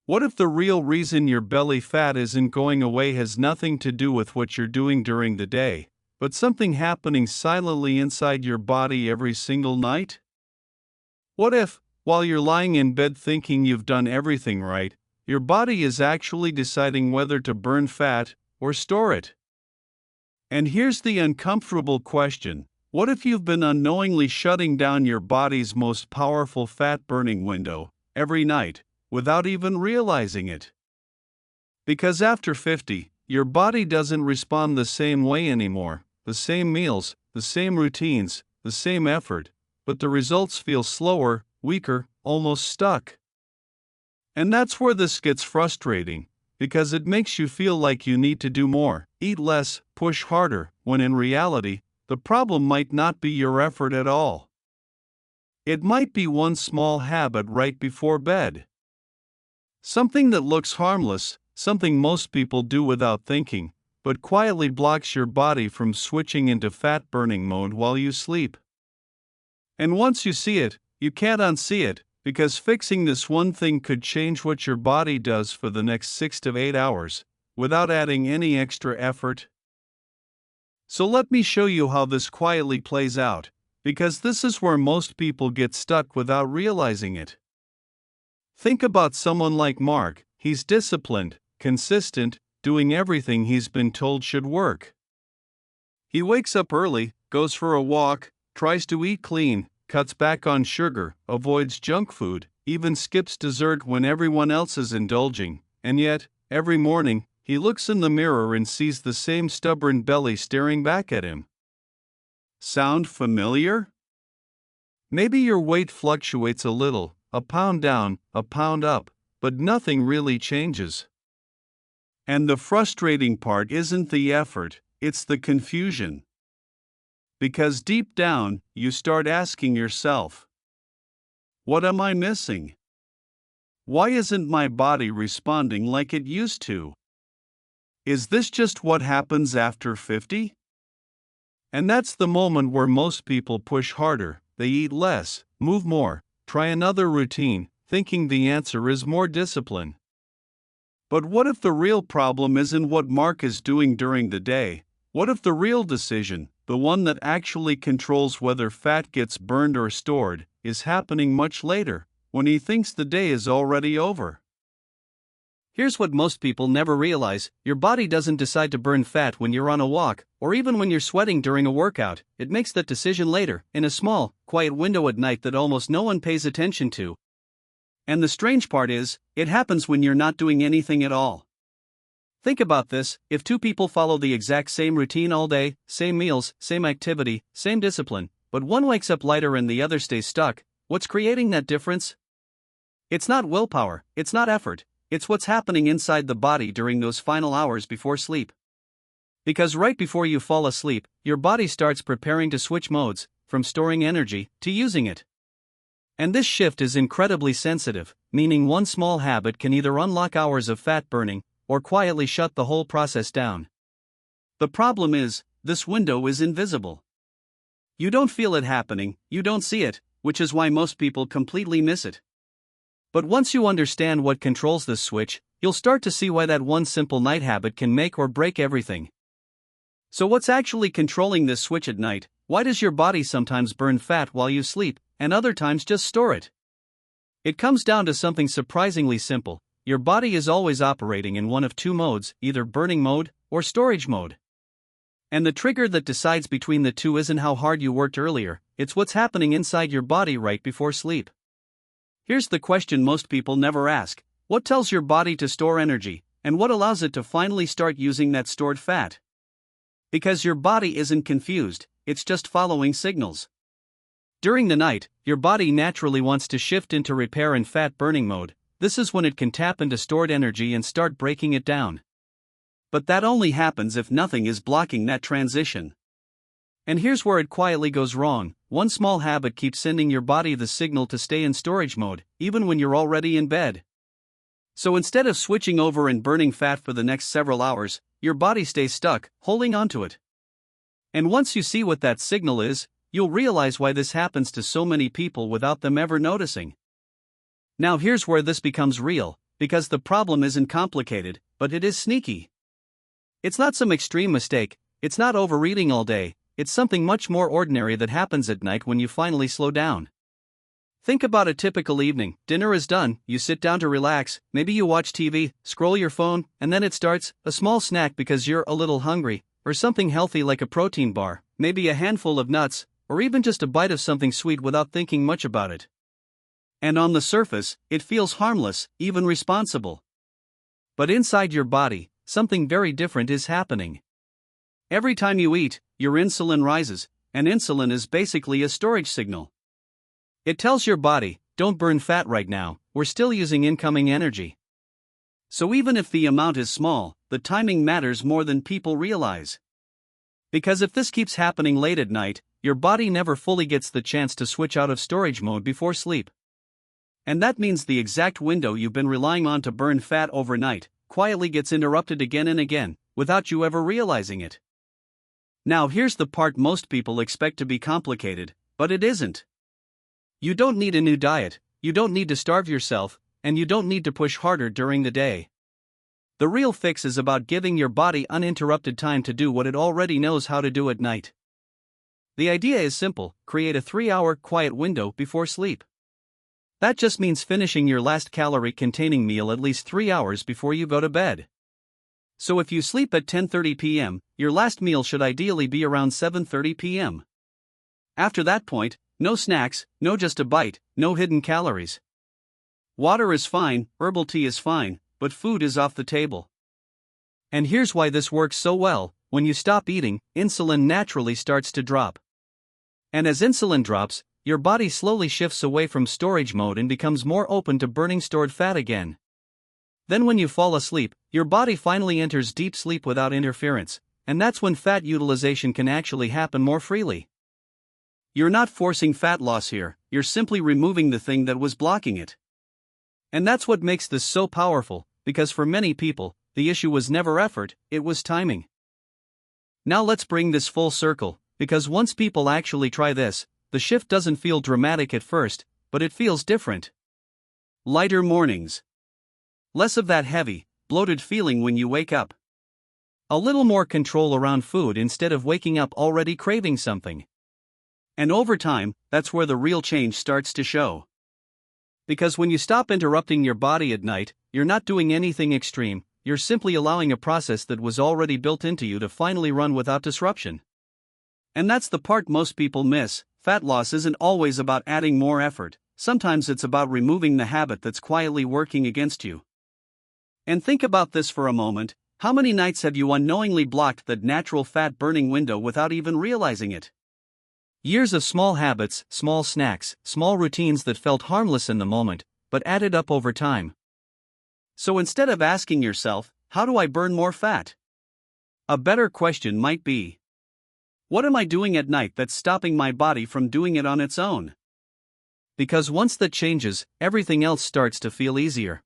What if the real reason your belly fat isn't going away has nothing to do with what you're doing during the day, but something happening silently inside your body every single night? What if, while you're lying in bed thinking you've done everything right, your body is actually deciding whether to burn fat or store it? And here's the uncomfortable question: what if you've been unknowingly shutting down your body's most powerful fat burning window every night without even realizing it? Because after 50, your body doesn't respond the same way anymore. The same meals, the same routines, the same effort, but the results feel slower, weaker, almost stuck. And that's where this gets frustrating, because it makes you feel like you need to do more, eat less, push harder, when in reality, the problem might not be your effort at all. It might be one small habit right before bed. Something that looks harmless, something most people do without thinking, but quietly blocks your body from switching into fat-burning mode while you sleep. And once you see it, you can't unsee it, because fixing this one thing could change what your body does for the next 6 to 8 hours, without adding any extra effort. So let me show you how this quietly plays out, because this is where most people get stuck without realizing it. Think about someone like Mark. He's disciplined, consistent, doing everything he's been told should work. He wakes up early, goes for a walk, tries to eat clean, cuts back on sugar, avoids junk food, even skips dessert when everyone else is indulging, and yet, every morning, he looks in the mirror and sees the same stubborn belly staring back at him. Sound familiar? Maybe your weight fluctuates a little, a pound down, a pound up, but nothing really changes. And the frustrating part isn't the effort, it's the confusion. Because deep down, you start asking yourself, what am I missing? Why isn't my body responding like it used to? Is this just what happens after 50? And that's the moment where most people push harder, they eat less, move more, try another routine, thinking the answer is more discipline. But what if the real problem isn't what Mark is doing during the day? What if the real decision, the one that actually controls whether fat gets burned or stored, is happening much later, when he thinks the day is already over? Here's what most people never realize: your body doesn't decide to burn fat when you're on a walk, or even when you're sweating during a workout. It makes that decision later, in a small, quiet window at night that almost no one pays attention to. And the strange part is, it happens when you're not doing anything at all. Think about this: if two people follow the exact same routine all day, same meals, same activity, same discipline, but one wakes up lighter and the other stays stuck, what's creating that difference? It's not willpower, it's not effort, it's what's happening inside the body during those final hours before sleep. Because right before you fall asleep, your body starts preparing to switch modes, from storing energy to using it. And this shift is incredibly sensitive, meaning one small habit can either unlock hours of fat burning, or quietly shut the whole process down. The problem is, this window is invisible. You don't feel it happening, you don't see it, which is why most people completely miss it. But once you understand what controls this switch, you'll start to see why that one simple night habit can make or break everything. So what's actually controlling this switch at night? Why does your body sometimes burn fat while you sleep, and other times just store it? It comes down to something surprisingly simple. Your body is always operating in one of two modes, either burning mode or storage mode. And the trigger that decides between the two isn't how hard you worked earlier, it's what's happening inside your body right before sleep. Here's the question most people never ask: what tells your body to store energy, and what allows it to finally start using that stored fat? Because your body isn't confused, it's just following signals. During the night, your body naturally wants to shift into repair and fat burning mode. This is when it can tap into stored energy and start breaking it down. But that only happens if nothing is blocking that transition. And here's where it quietly goes wrong: one small habit keeps sending your body the signal to stay in storage mode, even when you're already in bed. So instead of switching over and burning fat for the next several hours, your body stays stuck, holding onto it. And once you see what that signal is, you'll realize why this happens to so many people without them ever noticing. Now here's where this becomes real. because the problem isn't complicated, but it is sneaky. It's not some extreme mistake, it's not overeating all day, it's something much more ordinary that happens at night when you finally slow down. Think about a typical evening. Dinner is done, you sit down to relax, maybe you watch TV, scroll your phone, and then it starts, a small snack because you're a little hungry, or something healthy like a protein bar, maybe a handful of nuts, or even just a bite of something sweet without thinking much about it. And on the surface, it feels harmless, even responsible. But inside your body, something very different is happening. Every time you eat, your insulin rises, and insulin is basically a storage signal. It tells your body, don't burn fat right now, we're still using incoming energy. So even if the amount is small, the timing matters more than people realize. Because if this keeps happening late at night, your body never fully gets the chance to switch out of storage mode before sleep. And that means the exact window you've been relying on to burn fat overnight quietly gets interrupted again and again, without you ever realizing it. Now here's the part most people expect to be complicated, but it isn't. You don't need a new diet, you don't need to starve yourself, and you don't need to push harder during the day. The real fix is about giving your body uninterrupted time to do what it already knows how to do at night. The idea is simple: create a 3-hour quiet window before sleep. That just means finishing your last calorie-containing meal at least 3 hours before you go to bed. So if you sleep at 10:30 p.m., your last meal should ideally be around 7:30 p.m. After that point, no snacks, no just a bite, no hidden calories. Water is fine, herbal tea is fine, but food is off the table. And here's why this works so well: when you stop eating, insulin naturally starts to drop. And as insulin drops, your body slowly shifts away from storage mode and becomes more open to burning stored fat again. Then when you fall asleep, your body finally enters deep sleep without interference, and that's when fat utilization can actually happen more freely. You're not forcing fat loss here, you're simply removing the thing that was blocking it. And that's what makes this so powerful, because for many people, the issue was never effort, it was timing. Now let's bring this full circle, because once people actually try this, the shift doesn't feel dramatic at first, but it feels different. Lighter mornings. Less of that heavy, bloated feeling when you wake up. A little more control around food instead of waking up already craving something. And over time, that's where the real change starts to show. Because when you stop interrupting your body at night, you're not doing anything extreme, you're simply allowing a process that was already built into you to finally run without disruption. And that's the part most people miss: fat loss isn't always about adding more effort, sometimes it's about removing the habit that's quietly working against you. And think about this for a moment: how many nights have you unknowingly blocked that natural fat burning window without even realizing it? Years of small habits, small snacks, small routines that felt harmless in the moment, but added up over time. So instead of asking yourself, how do I burn more fat? A better question might be, what am I doing at night that's stopping my body from doing it on its own? Because once that changes, everything else starts to feel easier.